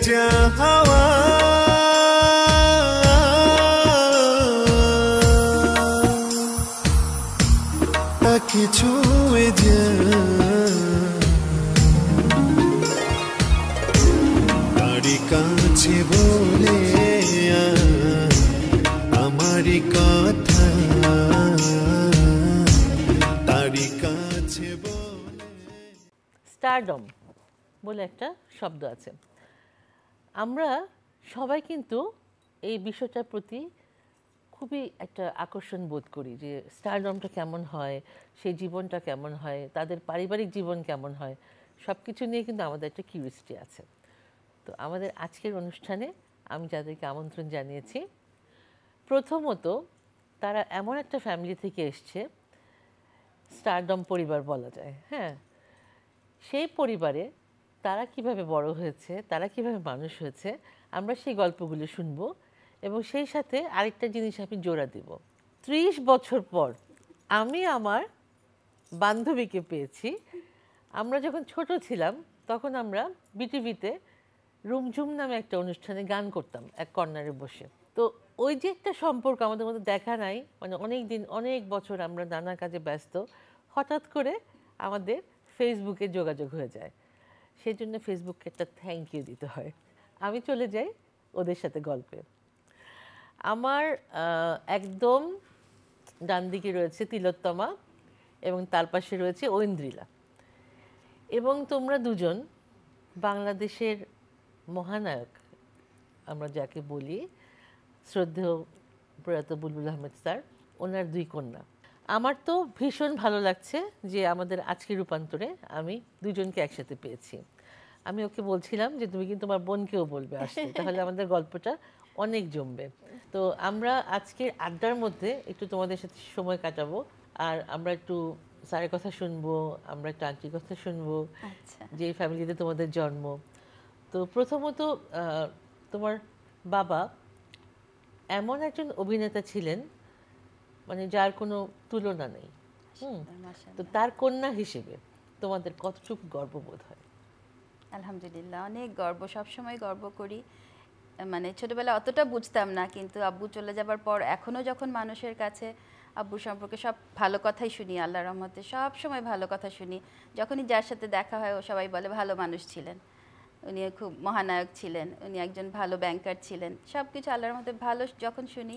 যা হাওয়া তাকে ছুঁয়ে যা তারি কাছে বলে আমারই কথা তারি কাছে বলে। স্টারডম বলে একটা শব্দ আছে। আমরা সবাই কিন্তু এই বিষয়টার প্রতি খুবই একটা আকর্ষণ বোধ করি যে স্টারডমটা কেমন হয়, সেই জীবনটা কেমন হয়, তাদের পারিবারিক জীবন কেমন হয়, সব কিছু নিয়ে কিন্তু আমাদের একটা কিউরিয়াসিটি আছে। তো আমাদের আজকের অনুষ্ঠানে আমি যাদেরকে আমন্ত্রণ জানিয়েছি, প্রথমত তারা এমন একটা ফ্যামিলি থেকে এসছে, স্টারডম পরিবার বলা যায়। হ্যাঁ, সেই পরিবারে তারা কিভাবে বড় হয়েছে, তারা কিভাবে মানুষ হয়েছে, আমরা সেই গল্পগুলো শুনবো এবং সেই সাথে আরেকটা জিনিস আমি জোড়া দিব। 30 বছর পর আমি আমার বান্ধবীকে পেয়েছি। আমরা যখন ছোট ছিলাম তখন আমরা বিটিভিতে রুমঝুম নামে একটা অনুষ্ঠানে গান করতাম এক কর্নারে বসে। তো ওই যে একটা সম্পর্ক আমাদের মধ্যে দেখা নাই, মানে অনেক দিন অনেক বছর আমরা নানা কাজে ব্যস্ত, হঠাৎ করে আমাদের ফেসবুকে যোগাযোগ হয়ে যায়। সেই জন্য ফেসবুককে একটা থ্যাংক ইউ দিতে হয়। আমি চলে যাই ওদের সাথে গল্পে। আমার একদম ডান দিকে রয়েছে তিলোত্তমা এবং তার পাশে রয়েছে ঐন্দ্রিলা, এবং তোমরা দুজন বাংলাদেশের মহানায়ক আমরা যাকে বলি, শ্রদ্ধেয় প্রয়াত বুলবুল আহমেদ স্যার, ওনার দুই কন্যা। আমার তো ভীষণ ভালো লাগছে যে আমাদের আজকের রূপান্তরে আমি দুজনকে একসাথে পেয়েছি। আমি ওকে বলছিলাম যে তুমি কিন্তু তোমার বোনকেও বলবে আসতে, তাহলে আমাদের গল্পটা অনেক জমবে। তো আমরা আজকের আড্ডার মধ্যে একটু তোমাদের সাথে সময় কাটাবো, আর আমরা একটু স্যারের কথা শুনবো, আমরা একটু আন্টির কথা শুনবো, যে ফ্যামিলিতে তোমাদের জন্ম। তো প্রথমত তোমার বাবা এমন একজন অভিনেতা ছিলেন মানে যার কোনো তুলনা নেই। তো তার কন্যা হিসেবে তোমাদের কতটুকু গর্ববোধ হয়? আলহামদুলিল্লাহ, অনেক গর্ব, সবসময় গর্ব করি। মানে ছোটবেলা অতটা বুঝতাম না, কিন্তু আব্বু চলে যাবার পর এখনও যখন মানুষের কাছে আব্বু সম্পর্কে সব ভালো কথাই শুনি, আল্লাহর রহমতে সব সময় ভালো কথা শুনি। যখনই যার সাথে দেখা হয় ও সবাই বলে ভালো মানুষ ছিলেন, উনি খুব মহানায়ক ছিলেন, উনি একজন ভালো ব্যাংকার ছিলেন, সব কিছু আল্লাহর রহমতে ভালো যখন শুনি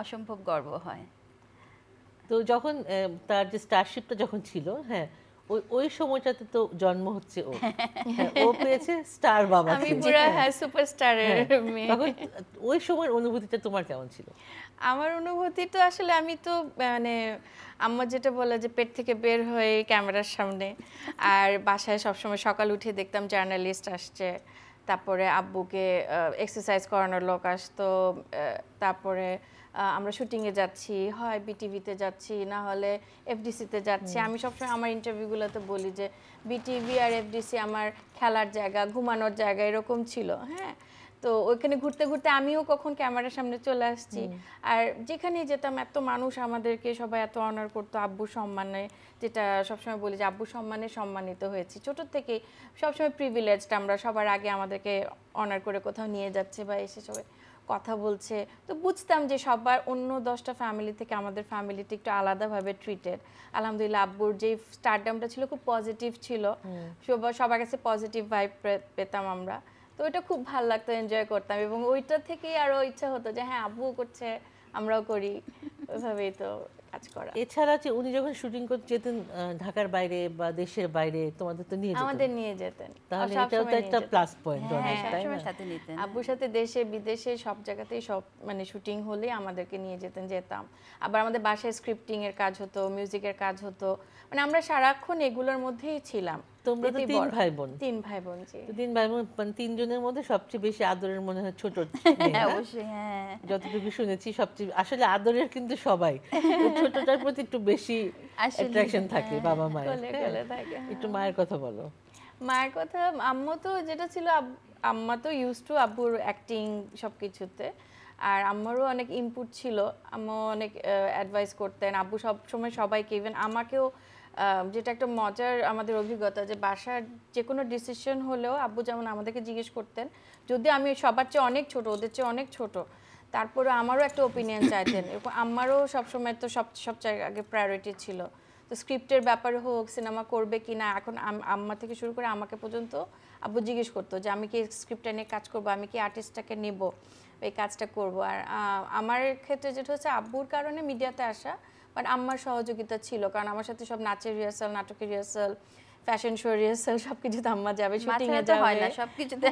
অসম্ভব গর্ব হয়। তো যখন তার যে স্টারশিপটা যখন ছিল, হ্যাঁ, ওই সময়টাতে তো জন্ম হচ্ছে ও, ও পেয়েছে স্টার বাবা, আমি পুরো হ্যাঁ সুপারস্টারের মেয়ে। তখন ওই সময়ের অনুভূতিটা তোমার কেমন ছিল? আমার অনুভূতি তো আসলে আমি তো মানে আম্মা যেটা বলে যে পেট থেকে বের হয়ে ক্যামেরার সামনে, আর বাসায় সবসময় সকাল উঠে দেখতাম জার্নালিস্ট আসছে, তারপরে আব্বুকে এক্সারসাইজ করানোর লোক আসতো, তারপরে আমরা শুটিংয়ে যাচ্ছি, হয় বিটিভিতে যাচ্ছি, না হলে এফডিসিতে যাচ্ছি। আমি সবসময় আমার ইন্টারভিউগুলোতে বলি যে বিটিভি আর এফডিসি আমার খেলার জায়গা, ঘুমানোর জায়গা এরকম ছিল। হ্যাঁ, তো ওইখানে ঘুরতে ঘুরতে আমিও কখন ক্যামেরার সামনে চলে আসছি, আর যেখানেই যেতাম এত মানুষ আমাদেরকে সবাই এত অনার করতো আব্বুর সম্মানে, যেটা সবসময় বলি যে আব্বুর সম্মানে সম্মানিত হয়েছি ছোটোর থেকেই। সবসময় প্রিভিলেজড, আমরা সবার আগে আমাদেরকে অনার করে কোথাও নিয়ে যাচ্ছে বা এসে সবাই কথা বলছে। তো বুঝতাম যে সবার অন্য 10টা ফ্যামিলি থেকে আমাদের ফ্যামিলিটা একটু আলাদাভাবে ট্রিটেড। আলহামদুলিল্লাহ আব্বুর যে স্টারডামটা ছিল খুব পজিটিভ ছিল, সবার কাছে পজিটিভ ভাইব পেতাম আমরা। তো ওইটা খুব ভালো লাগতো, এনজয় করতাম, এবং ওইটা থেকেই আরও ইচ্ছা হতো যে হ্যাঁ আব্বুও করছে আমরাও করি, ওইভাবেই তো কাজ করা। এছাড়া যে উনি যখন শুটিং করতে যেতেন ঢাকার বাইরে বা দেশের বাইরে, তোমাদের তো নিয়ে যেতেন? আমাদের নিয়ে যেতেন, তাহলে এটাও তো একটা প্লাস পয়েন্ট অনেক, তাই না? সাথে নিতেন আব্বুর সাথে দেশে বিদেশে সব জায়গাতেই সব মানে শুটিং হলে আমাদেরকে নিয়ে যেতাম। আবার আমাদের বাসায় স্ক্রিপ্টিং এর কাজ হতো, মিউজিকের কাজ হতো, মানে আমরা সারাক্ষণ এগুলোর মধ্যেই ছিলাম। তোমরা তো 3 ভাই বোন? 3 ভাই বোন, জি। 3 ভাই বোন, মানে 3 জনের মধ্যে সবচেয়ে বেশি আদরের মনে হয় ছোট। অবশ্যই, হ্যাঁ, যতটুকু শুনেছি সবচেয়ে আসলে আদরের কিন্তু সবাই, ছোটটার প্রতি একটু বেশি অ্যাট্রাকশন থাকে বাবা মায়ের। একটু মায়ের কথা বলো। মায়ের কথা, আম্মু তো যেটা ছিল, আম্মা তো ইউজ টু আব্বুর অ্যাক্টিং সবকিছুতে, আর আম্মারও অনেক ইনপুট ছিল, আম্মু অনেক অ্যাডভাইস করতেন। আব্বু সব সময় সবাইকে, ইভেন আমাকেও যেটা একটা মজার আমাদের অভিজ্ঞতা যে বাসার যে কোনো ডিসিশন হলেও আব্বু যেমন আমাদেরকে জিজ্ঞেস করতেন, যদি আমি সবার চেয়ে অনেক ছোট, ওদের চেয়ে অনেক ছোট, তারপরে আমারও একটা ওপিনিয়ন চাইতেন। এরকম আমারও সবসময় তো সব আগে প্রায়োরিটি ছিল। তো স্ক্রিপ্টের ব্যাপারে হোক, সিনেমা করবে কি না, এখন আম্মা থেকে শুরু করে আমাকে পর্যন্ত আব্বু জিজ্ঞেস করতো যে আমি কি স্ক্রিপ্টটা নিয়ে কাজ করবো, আমি কি আর্টিস্টটাকে নেব, এই কাজটা করব। আর আমার ক্ষেত্রে যেটা হচ্ছে আব্বুর কারণে মিডিয়াতে আসা, বাট আম্মার সহযোগিতা ছিল, কারণ আমার সাথে সব নাচের রিহার্সাল, নাটকের রিহার্সাল, ফ্যাশন শো রিহার্সাল সবকিছুতে আম্মা যাবে, শুটিং এ যাবে। হয় না সবকিছুতে,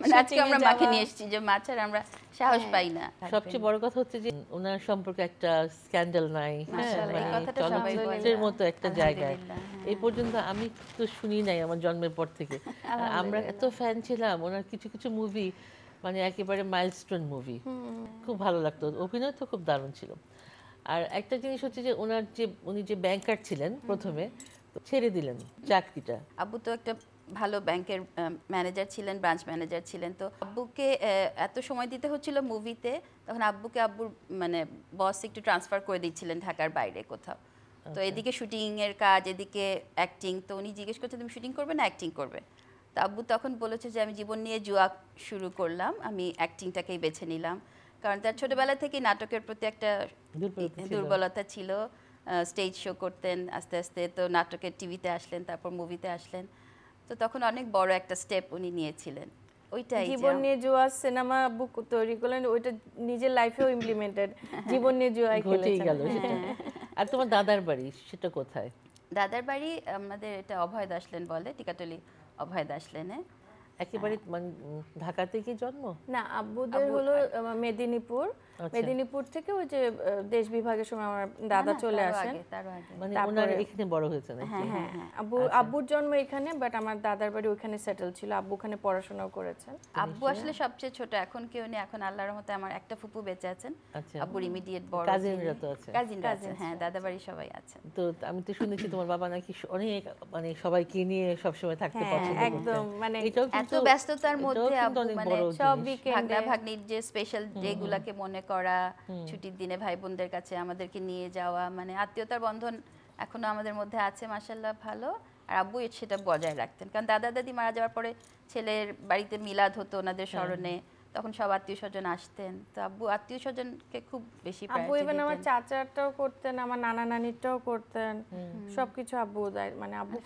মানে আজকে আমরা মাকে নিয়ে এসেছি যে মাছের আমরা সাহস পাই না। সবচেয়ে বড় কথা হচ্ছে যে ওনার সম্পর্কে একটা স্ক্যান্ডাল নাই, মাশাআল্লাহ, এই কথাটা সবাই বলে। চলচ্চিত্রের মতো একটা জায়গায় আলহামদুলিল্লাহ, এই পর্যন্ত আমি তো শুনি নাই আমার জন্মের পর থেকে। আমরা এত ফ্যান ছিলাম ওনার, কিছু কিছু মুভি মানে একেবারে মাইলস্টোন মুভি, খুব ভালো লাগতো, অভিনয় তো খুব দারুণ ছিল। আর একটা জিনিস হচ্ছে যে উনি যে ব্যাংকার ছিলেন প্রথমে, ছেড়ে দিলেন চাকরিটা। আব্বু তো একটা ভালো ব্যাংকের ম্যানেজার ছিলেন, ব্রাঞ্চ ম্যানেজার ছিলেন। তো আব্বুকে এত সময় দিতে হচ্ছিল মুভিতে, তখন আব্বুর মানে বস একটু ট্রান্সফার করে দিচ্ছিলেন ঢাকার বাইরে কোথাও। তো এদিকে শুটিং এর কাজ, এদিকে অ্যাক্টিং। তো উনি জিজ্ঞেস করছে তুমি শুটিং করবে না অ্যাক্টিং করবে? তো আব্বু তখন বলেছে যে আমি জীবন নিয়ে জুয়া শুরু করলাম, আমি অ্যাক্টিংটাকেই বেছে নিলাম। কারণ তার ছোটবেলা থেকেই নাটকের প্রতি একটা দুর্বলতা ছিল। স্টেজ শো করতেন, আস্তে আস্তে তো নাটকের টিভিতে আসলেন, তারপর মুভিতে আসলেন। তো তখন অনেক বড় একটা স্টেপ উনি নিয়েছিলেন। ওইটাই জীবন নিয়ে জুয়া সিনেমা আব্বু তৈরি করলেন, ওইটা নিজের লাইফেও ইমপ্লিমেন্টেড, জীবন নিয়ে জুয়াই খেলেছেন। গেল সেটা। আর তোমার দাদার বাড়ি সেটা কোথায়? দাদার বাড়ি আমাদের এটা অভয় দাস লেন বলে, টিকাটলি অভয় দাস লেনে। একেবারে মানে ঢাকাতে কি জন্ম? না, আব্বুদের হলো মেদিনীপুর। মেদিনীপুর থেকে ওই যে দেশ বিভাগের সময় আমার দাদা চলে আসেন, মানে ওনার এখানে বড় হয়েছে নাকি? হ্যাঁ, আব্বুর জন্ম এখানে, বাট আমার দাদার বাড়ি ওখানে সেটেল ছিল, আব্বু ওখানে পড়াশোনাও করেছেন। আব্বু আসলে সবচেয়ে ছোট, এখন কেউ নেই, এখন আল্লাহর রহমতে আমার একটা ফুপু বেঁচে আছেন। আব্বুর ইমিডিয়েট বড় কাজিনরা তো আছে? কাজিনরা আছেন, হ্যাঁ, দাদা বাড়ি সবাই আছেন। তো আমি তো শুনেছি তোমার বাবা নাকি অনেক মানে সবাইকে নিয়ে সবসময় থাকতে পছন্দ করতেন। একদম, মানে এত ব্যস্ততার মধ্যে আব্বু মানে সব উইকেন্ডে ভাগ্নির যে স্পেশাল ডে গুলাকে মনে করা, ছুটির দিনে ভাই বোনদের কাছে আমাদেরকে নিয়ে যাওয়া, মানে আত্মীয়তার বন্ধন এখনো আমাদের মধ্যে আছে মাশাআল্লাহ, ভালো। আর আব্বু সেটা বজায় রাখতেন, কারণ দাদা দাদি মারা যাওয়ার পরে ছেলের বাড়িতে মিলাদ হতো ওনাদের স্মরণে, তখন সব আত্মীয় স্বজন আসতেন। তো আব্বু আত্মীয় স্বজনকে খুব বেশি আব্বু ইভেন আমার চাচারটাও করতেন, আমার নানা নানিরটাও করতেন, সবকিছু আব্বু, মানে আব্বু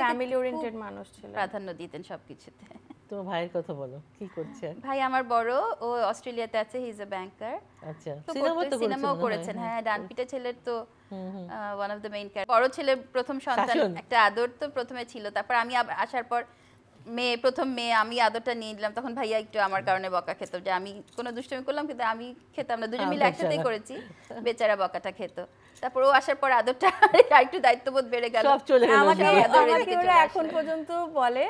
ফ্যামিলি ওরিয়েন্টেড মানুষ ছিলেন, প্রাধান্য দিতেন সবকিছুতে। তোমার ভাইয়ের কথা বলো, কি করছে? ভাই আমার বড়, ও অস্ট্রেলিয়াতে আছে, হি ইজ এ ব্যাংকার। আচ্ছা, সিনেমাও করেছেন, হ্যাঁ। ডানপিটা ছেলের তো one of the main character. বড় ছেলের প্রথম সন্তান, একটা আদর তো প্রথমে ছিল, তারপর আমি আসার পর প্রথম মেয়ে আমি আদরটা নিয়ে নিলাম। তখন ভাইয়া একটু আমার কারণে বকা খেত, যে আমি কোনো দুষ্টুমি করলাম, কিন্তু আমি খেতাম না, দুজন মিলে একসাথেই করেছি, বেচারা বকাটা খেত। তারপর ও আসার পর আদরটা একটু দায়িত্ববোধ বেড়ে গেল, সব চলে গেল। আমাকে ওরা এখন পর্যন্ত বলে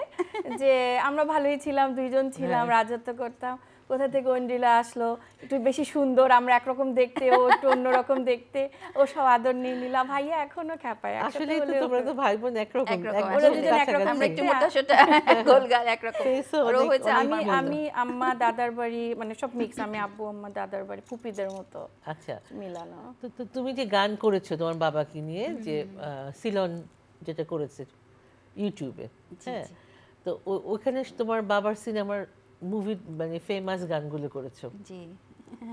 যে আমরা ভালোই ছিলাম, দুইজন ছিলাম, রাজত্ব করতাম, কোথা থেকে ওন্ডিলা আসলো, একটু বেশি সুন্দর, আমরা একরকম দেখতে, ও একটু অন্যরকম দেখতে, ও সব আদর নিয়ে নিলাম। ভাইয়া এখনো খেপায়, আসলে তো তোমরা তো ভাই বোন একরকম, ওরা দুজন একরকম, আমরা একটু মোটা সোটা, গোলগাল একরকম। ওরও হয়েছে। আমি আম্মা দাদার বাড়ি, মানে সব মিক্স, আমি আব্বু আম্মা দাদার বাড়ি ফুপিদের মতো। আচ্ছা, মিলানো। তো তুমি যে গান করেছো তোমার বাবাকে নিয়ে, যে সিলন যেটা করেছে ইউটিউবে, হ্যাঁ, তো ওখানে তোমার বাবার সিনেমার মুভি মানে ফেমাস গানগুলো করেছো। জি,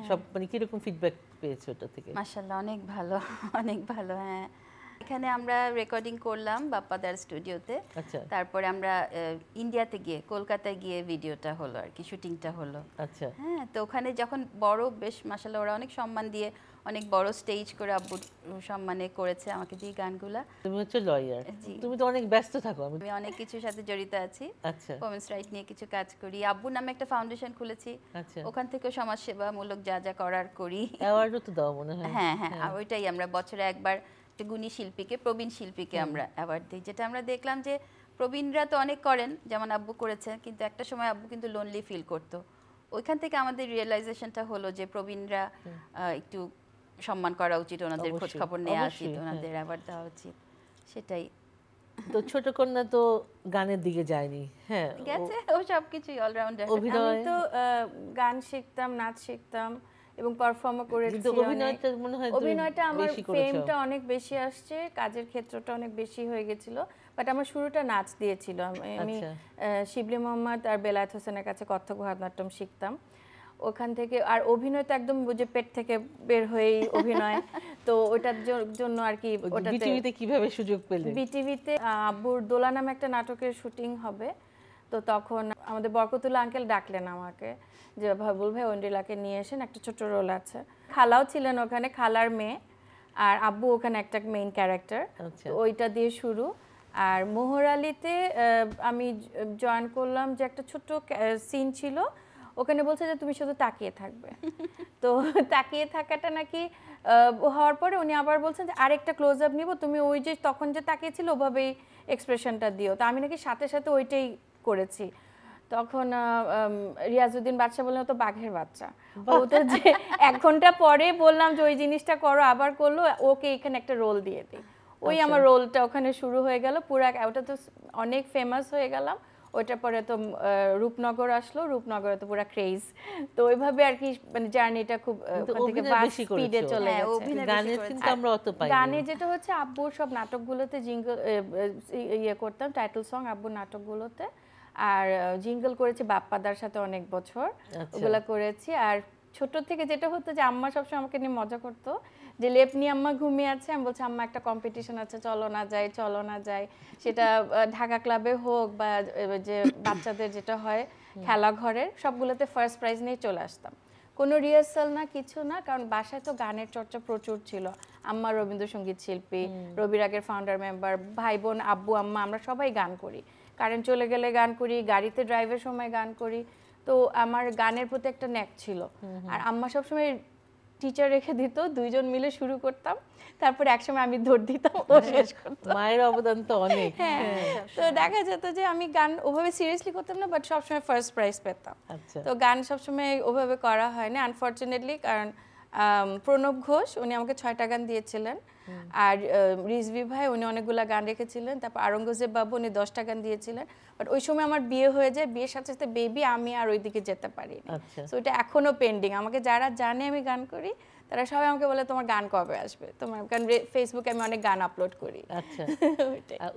সব মানে কিরকম ফিডব্যাক পেয়েছো ওটা থেকে? মাশাআল্লাহ, অনেক ভালো, অনেক ভালো। হ্যাঁ, এখানে আমরা রেকর্ডিং করলাম বাপ্পাদার স্টুডিওতে। আচ্ছা, তারপরে আমরা ইন্ডিয়াতে গিয়ে, কলকাতায় গিয়ে ভিডিওটা হলো আর কি, শুটিংটা হলো। আচ্ছা, হ্যাঁ, তো ওখানে যখন বড় বেশ মাশাআল্লাহ, ওরা অনেক সম্মান দিয়ে, অনেক বড় স্টেজ করে আব্বুর সম্মানে করেছে আমাকে দিয়ে গানগুলা। তুমি হচ্ছে লয়ার, তুমি তো অনেক ব্যস্ত থাকো। আমি অনেক কিছুর সাথে জড়িত আছি, আচ্ছা, ওমেন্স রাইট নিয়ে কিছু কাজ করি, আব্বুর নামে একটা ফাউন্ডেশন খুলেছি, আচ্ছা, ওখান থেকে সমাজসেবামূলক যা যা করার করি। অ্যাওয়ার্ডও তো দাও মনে হয়? হ্যাঁ হ্যাঁ, ওইটাই আমরা বছরে একবার একটা গুণী শিল্পীকে, প্রবীণ শিল্পীকে আমরা অ্যাওয়ার্ড দিই। যেটা আমরা দেখলাম যে প্রবীণরা তো অনেক করেন, যেমন আব্বু করেছেন, কিন্তু একটা সময় আব্বু কিন্তু লোনলি ফিল করতো। ওইখান থেকে আমাদের রিয়েলাইজেশনটা হলো যে প্রবীণরা একটু সম্মান করা উচিত, ওনাদের খোঁজ খবর নেওয়া উচিত, ওনাদের অ্যাওয়ার্ড দেওয়া উচিত, সেটাই। তো ছোট কন্যা তো গানের দিকে যায়নি, হ্যাঁ, গেছে ও সবকিছুই অলরাউন্ডার। আমি তো গান শিখতাম, নাচ শিখতাম, এবং পারফর্মও করেছি কিন্তু অনেক। অভিনয়টা মনে হয় তুমি অভিনয়টা আমার বেশি করেছো। ফেমটা অনেক বেশি আসছে, কাজের ক্ষেত্রটা অনেক বেশি হয়ে গেছিল, বাট আমার শুরুটা নাচ দিয়েছিল। আমি আচ্ছা। শিবলি মোহাম্মদ আর বেলায়েত হোসেনের কাছে কত্থক ভারতনাট্যম শিখতাম ওখান থেকে। আর অভিনয় তো একদম যে পেট থেকে বের হয়েই অভিনয়, তো ওটার জন্য আর কি ওটাতে বিটিভিতে কিভাবে সুযোগ পেলে? বিটিভিতে আব্বুর দোলা নামে একটা নাটকের শুটিং হবে, তো তখন আমাদের বরকতুল্লাহ আঙ্কেল ডাকলেন আমাকে যে বাবুল ভাই ঐন্দ্রিলাকে নিয়ে এসেন, একটা ছোট রোল আছে। খালাও ছিলেন ওখানে, খালার মেয়ে, আর আব্বু ওখানে একটা মেইন ক্যারেক্টার, আচ্ছা। ওইটা দিয়ে শুরু। আর মোহর আলীতে আমি জয়েন করলাম যে একটা ছোট্ট সিন ছিল, ওখানে বলছে যে তুমি শুধু তাকিয়ে থাকবে। তো তাকিয়ে থাকাটা নাকি হওয়ার পরে উনি আবার বলছেন যে আরেকটা ক্লোজ আপ নিব, তুমি ওই যে তখন যে তাকিয়েছিল ওভাবেই এক্সপ্রেশনটা দিও। তো আমি নাকি সাথে সাথে ওইটাই করেছি। তখন রিয়াজউদ্দিন বাদশা বললেন তো বাঘের বাচ্চা, ও তো যে 1 ঘন্টা পরে বললাম যে ওই জিনিসটা করো, আবার করলো, ওকে এখানে একটা রোল দিয়ে দিই। ওই আমার রোলটা ওখানে শুরু হয়ে গেল, পুরা ওটা তো অনেক ফেমাস হয়ে গেলাম। ওইটার পরে তো রূপনগর আসলো, রূপনগরে তো পুরা ক্রেজ। তো ওইভাবে আর কি মানে জার্নিটা খুব ওখান থেকে ফাস্ট স্পিডে চলে গেছে। গানের কিন্তু আমরা অত পাই না। গানে যেটা হচ্ছে আব্বুর সব নাটকগুলোতে জিঙ্গল ইয়ে করতাম, টাইটেল সং আব্বুর নাটকগুলোতে। আর জিঙ্গল করেছি বাপ্পাদার সাথে অনেক বছর, ওগুলা করেছি। আর ছোট থেকে যেটা হতো যে আম্মা সবসময় আমাকে নিয়ে মজা করতো যে লেপ নিয়ে আম্মা ঘুমিয়ে আছে, আমি বলছি আম্মা একটা কম্পিটিশন আছে, চলো না যাই, চলো না যাই। সেটা ঢাকা ক্লাবে হোক বা যে বাচ্চাদের যেটা হয় খেলা ঘরের, সবগুলোতে ফার্স্ট প্রাইজ নিয়ে চলে আসতাম। কোনো রিহার্সাল না, কিছু না, কারণ বাসায় তো গানের চর্চা প্রচুর ছিল। আম্মা রবীন্দ্রসঙ্গীত শিল্পী, রবি রাগের ফাউন্ডার মেম্বার, ভাই বোন, আব্বু আম্মা, আমরা সবাই গান করি। কারেন্ট চলে গেলে গান করি, গাড়িতে ড্রাইভের সময় গান করি। তো আমার গানের প্রতি একটা ন্যাক ছিল। আর আম্মা সবসময় টিচার রেখে দিত, দুইজন মিলে শুরু করতাম, তারপরে একসময় আমি দৌড় দিতাম, ও শেষ করতো। মায়ের অবদান তো অনেক। তো দেখা যেত যে আমি গান ওভাবে সিরিয়াসলি করতাম না, বাট সবসময় ফার্স্ট প্রাইজ পেতাম। আচ্ছা। তো গান সবসময় ওভাবে করা হয় না আনফরচুনেটলি, কারণ প্রণব ঘোষ উনি আমাকে 6টা গান দিয়েছিলেন, আর রিজভি ভাই উনি অনেকগুলা গান রেখেছিলেন, তারপর আওরঙ্গজেব বাবু উনি 10টা গান দিয়েছিলেন। বাট ওই সময় আমার বিয়ে হয়ে যায়, বিয়ের সাথে সাথে বেবি, আমি আর ওইদিকে যেতে পারি। সো এটা এখনো পেন্ডিং। আমাকে যারা জানে আমি গান করি তারা সবাই আমাকে বলে তোমার গান কবে আসবে তোমার, কারণ ফেসবুকে আমি অনেক গান আপলোড করি। আচ্ছা।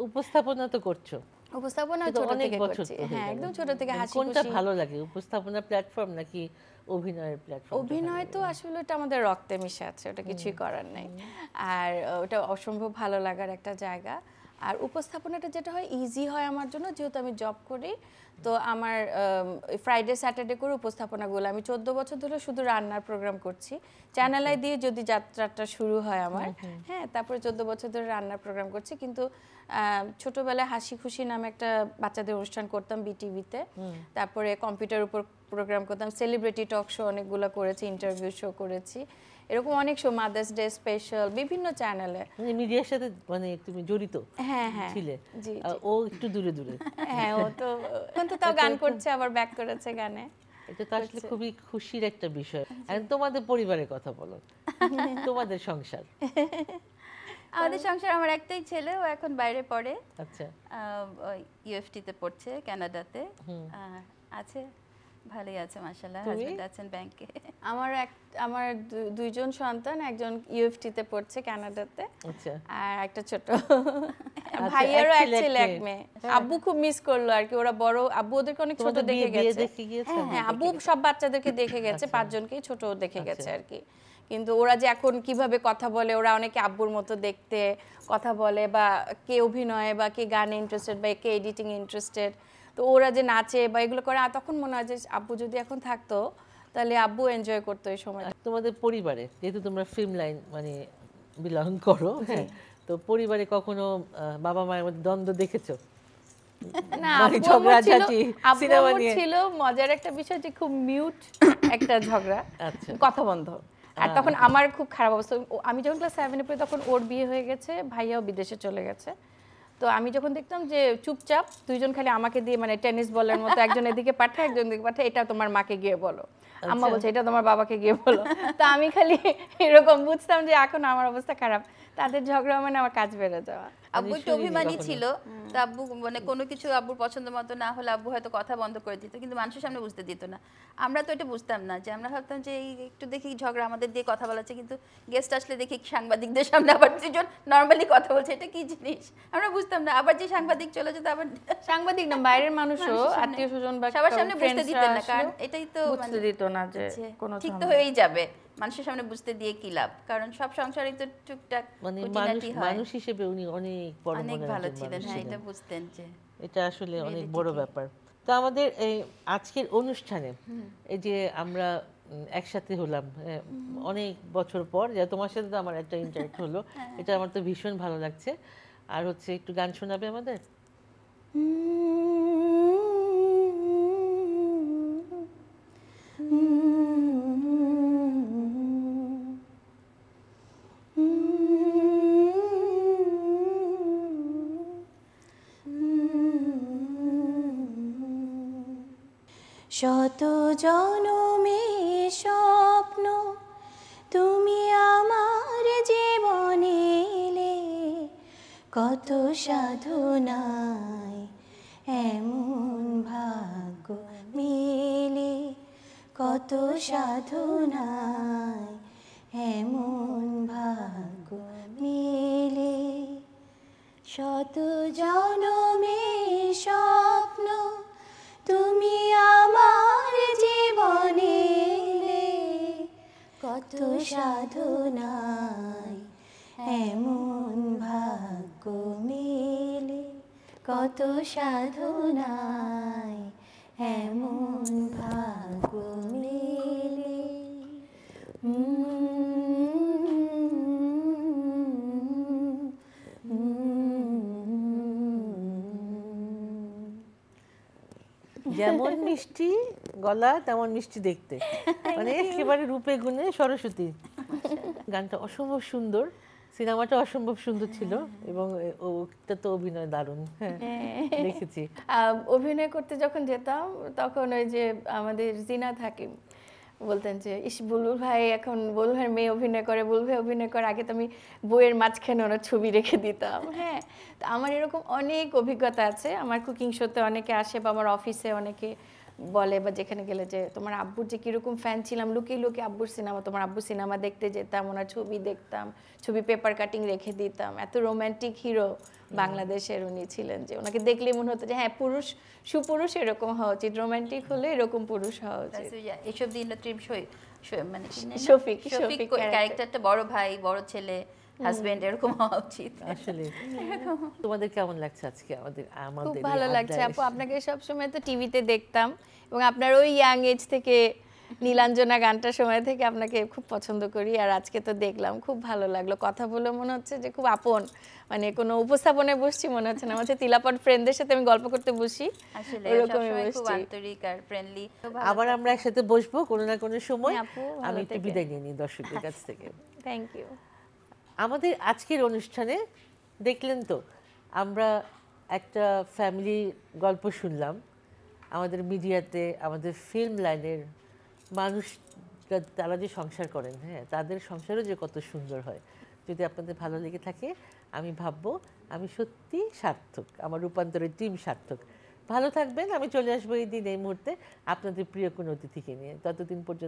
উপস্থাপনা তো করছো? উপস্থাপনা ছোট থেকে করছি, হ্যাঁ একদম ছোট থেকে। হাসি কোনটা ভালো লাগে, উপস্থাপনা প্ল্যাটফর্ম নাকি অভিনয়ের প্ল্যাটফর্ম? অভিনয় তো আসলে এটা আমাদের রক্তে মিশে আছে, ওটা কিছুই করার নেই। আর ওটা অসম্ভব ভালো লাগার একটা জায়গা। আর উপস্থাপনাটা যেটা হয় ইজি হয় আমার জন্য, যেহেতু আমি জব করি। তো আমার ফ্রাইডে স্যাটারডে করে উপস্থাপনাগুলো আমি 14 বছর ধরে শুধু রান্নার প্রোগ্রাম করছি। চ্যানেল-আই দিয়ে যদি যাত্রাটা শুরু হয় আমার, হ্যাঁ, তারপরে 14 বছর ধরে রান্নার প্রোগ্রাম করছি। কিন্তু ছোটবেলায় হাসি খুশি নামে একটা বাচ্চাদের অনুষ্ঠান করতাম বিটিভিতে, তারপরে কম্পিউটার উপর প্রোগ্রাম করতাম, সেলিব্রিটি টক শো অনেকগুলো করেছি, ইন্টারভিউ শো করেছি, এরকম অনেক শো, মাদার্স ডে স্পেশাল, বিভিন্ন চ্যানেলে। মানে মিডিয়ার সাথে মানে তুমি জড়িত ছিলে? ও একটু দূরে দূরে। হ্যাঁ, ও তো এখন তো তাও গান করছে, আবার ব্যাক করেছে গানে। এটা তো আসলে খুবই খুশির একটা বিষয়। আর তোমাদের পরিবারের কথা বলো, তোমাদের সংসার। আমাদের সংসার, আমার একটাই ছেলে, ও এখন বাইরে পড়ে। আচ্ছা। ইউএফটিতে পড়ছে, কানাডাতে আছে, ভালোই আছে মাশাআল্লাহ। হাজবেন্ড আছেন ব্যাংকে। আমার দুইজন সন্তান, একজন ইউএফটিতে পড়ছে কানাডাতে, আচ্ছা, আর একটা ছোট ভাইয়ারও এক ছেলে এক মেয়ে। আব্বু খুব মিস করলো আর কি, ওরা বড়, আব্বু ওদেরকে অনেক ছোট দেখে গেছে। হ্যাঁ, আব্বু সব বাচ্চাদেরকে দেখে গেছে, 5 জনকেই ছোট দেখে গেছে আর কি। কিন্তু ওরা যে এখন কিভাবে কথা বলে, ওরা অনেকে আব্বুর মতো দেখতে কথা বলে, বা কে অভিনয়ে বা কে গানে ইন্টারেস্টেড বা কে এডিটিং ইন্টারেস্টেড, তো ওরা যে নাচে বা এগুলো করে, তখন মনে হয় যে আব্বু যদি এখন থাকতো তাহলে আব্বু এনজয় করতো এই সময়। তোমাদের পরিবারে যেহেতু তোমরা ফিল্ম লাইন মানে বিলং করো, হ্যাঁ, তো পরিবারে কখনো বাবা মায়ের মধ্যে দ্বন্দ্ব দেখেছো? না, আব্বু ছিল মজার একটা বিষয় যে খুব মিউট একটা ঝগড়া, কথা বন্ধ। আর তখন আমার খুব খারাপ অবস্থা, আমি যখন ক্লাস 7-এ পড়ি তখন ওর বিয়ে হয়ে গেছে, ভাইয়াও বিদেশে চলে গেছে। তো আমি যখন দেখতাম যে চুপচাপ দুইজন খালি আমাকে দিয়ে মানে টেনিস বলের মতো, একজন এদিকে পাঠায় একজন এদিকে পাঠায়, এটা তোমার মাকে গিয়ে বলো, আম্মা বলছে এটা তোমার বাবাকে গিয়ে বলো। তো আমি খালি এরকম বুঝতাম যে এখন আমার অবস্থা খারাপ, তাদের ঝগড়া মানে আমার কাজ বেড়ে যাওয়া। আব্বু একটু শুনিনি অভিমানী কখনো। ছিল, তো আব্বু মানে কোনো কিছু আব্বুর পছন্দ মতো না হলে আব্বু হয়তো কথা বন্ধ করে দিত, কিন্তু মানুষের সামনে বুঝতে দিত না। আমরা তো এটা বুঝতাম না, যে আমরা ভাবতাম যে এই একটু দেখি ঝগড়া আমাদের দিয়ে কথা বলাচ্ছে, কিন্তু গেস্ট আসলে দেখি সাংবাদিকদের সামনে আবার দুজন নর্মালি কথা বলছে, এটা কি জিনিস আমরা বুঝতাম না। আবার যে সাংবাদিক চলে যেত, আবার সাংবাদিক না, বাইরের মানুষও, মানুষের সামনে, আত্মীয় স্বজন বা সবার সামনে বুঝতে friends রা দিতেন না, আসলেও কারণ এটাই তো বুঝতে দিত না যে কোনো ঠিক তো ঝামেলা। হয়েই যাবে, মানুষের সামনে বুঝতে দিয়ে কি লাভ, কারণ সব সংসারে তো টুকটাক মানে খুঁটিনাটি হয়। মানুষ হিসেবে উনি অনেক বড় অনেক মনের ভালো একজন ছিলেন, মানুষ হ্যাঁ ছিলেন। এটা বুঝতেন যে এটা আসলে অনেক Reality বড় কি? ব্যাপার। তো আমাদের এই আজকের অনুষ্ঠানে এই যে আমরা একসাথে হলাম অনেক বছর পর, যে তোমার সাথে তো আমার একটা ইন্টারেক্ট হলো, এটা আমার তো ভীষণ ভালো লাগছে। আর হচ্ছে একটু গান শোনাবে আমাদের? শত জনমে স্বপ্ন তুমি আমার জীবনে এলে, কত সাধনায় এমন ভাগ্য মেলে, কত সাধনায় এমন ভাগ্য মেলে। শত জনমে স্বপ্ন তুমি আমার জীবনে এলে, কত সাধনায় এমন ভাগ্য মেলে, কত সাধনায় এমন ভাগ্য মেলে। যেমন মিষ্টি গলা তেমন মিষ্টি দেখতে, মানে একেবারে রূপে গুণে সরস্বতী। গানটা অসম্ভব সুন্দর, সিনেমাটা অসম্ভব সুন্দর ছিল, এবং ওটা তো অভিনয় দারুণ। হ্যাঁ দেখেছি। অভিনয় করতে যখন যেতাম তখন ওই যে আমাদের জিনাত হাকিম বলতেন যে ইস বুলবুল ভাই, এখন বুলবুল ভাইয়ের মেয়ে অভিনয় করে, বুলবুল ভাই অভিনয় করে, আগে তো আমি বইয়ের মাঝখানে ওনার ছবি রেখে দিতাম। হ্যাঁ, তো আমার এরকম অনেক অভিজ্ঞতা আছে। আমার কুকিং শোতে অনেকে আসে বা আমার অফিসে অনেকে বলে বা যেখানে গেলে যে তোমার আব্বুর যে কীরকম ফ্যান ছিলাম, লুকিয়ে লুকিয়ে আব্বুর সিনেমা, তোমার আব্বুর সিনেমা দেখতে যেতাম, ওনার ছবি দেখতাম, ছবি পেপার কাটিং রেখে দিতাম। এত রোম্যান্টিক হিরো বাংলাদেশের উনি ছিলেন যে ওনাকে দেখলেই মনে হতো যে হ্যাঁ পুরুষ, সুপুরুষ এরকম হওয়া উচিত, রোম্যান্টিক হলে এরকম পুরুষ হওয়া উচিত। এসব দিন মানে শফিক শফিক ক্যারেক্টারটা বড় ভাই, বড় ছেলে, হাজবেন্ড এরকম হওয়া উচিত। আসলে তোমাদের কেমন লাগছে আজকে আমাদের খুব এই ভালো লাগছে আড্ডায় আপু, এসে? আপনাকে সবসময় তো টিভিতে দেখতাম, এবং আপনার ওই ইয়াং এজ থেকে নীলাঞ্জনা গানটার সময় থেকে আপনাকে খুব পছন্দ করি, আর আজকে তো দেখলাম খুব ভালো লাগলো। কথা বলে মনে হচ্ছে যে খুব আপন, মানে কোনো উপস্থাপনায় বসছি মনে হচ্ছে না, আমার হচ্ছে তিলাপট ফ্রেন্ডদের সাথে আমি গল্প করতে বসি, আসলে ওরকমই সবসময় খুব বসছি। আন্তরিক আর ফ্রেন্ডলি। আবার আমরা একসাথে বসবো কোনো না কোনো সময়। হ্যাঁ আপু, ভালো আমি একটু থেকেন। বিদায় নিয়ে নিই দর্শকদের কাছ থেকে। Thank you. আমাদের আজকের অনুষ্ঠানে দেখলেন তো আমরা একটা ফ্যামিলি গল্প শুনলাম। আমাদের মিডিয়াতে, আমাদের ফিল্ম লাইনের মানুষ তারা যে সংসার করেন, হ্যাঁ তাদের সংসারও যে কত সুন্দর হয়। যদি আপনাদের ভালো লেগে থাকে, আমি ভাববো আমি সত্যি সার্থক, আমার রূপান্তরের টিম সার্থক। ভালো থাকবেন। আমি চলে আসবো এই দিন এই মুহূর্তে আপনাদের প্রিয় কোনো অতিথিকে নিয়ে। ততদিন পর্যন্ত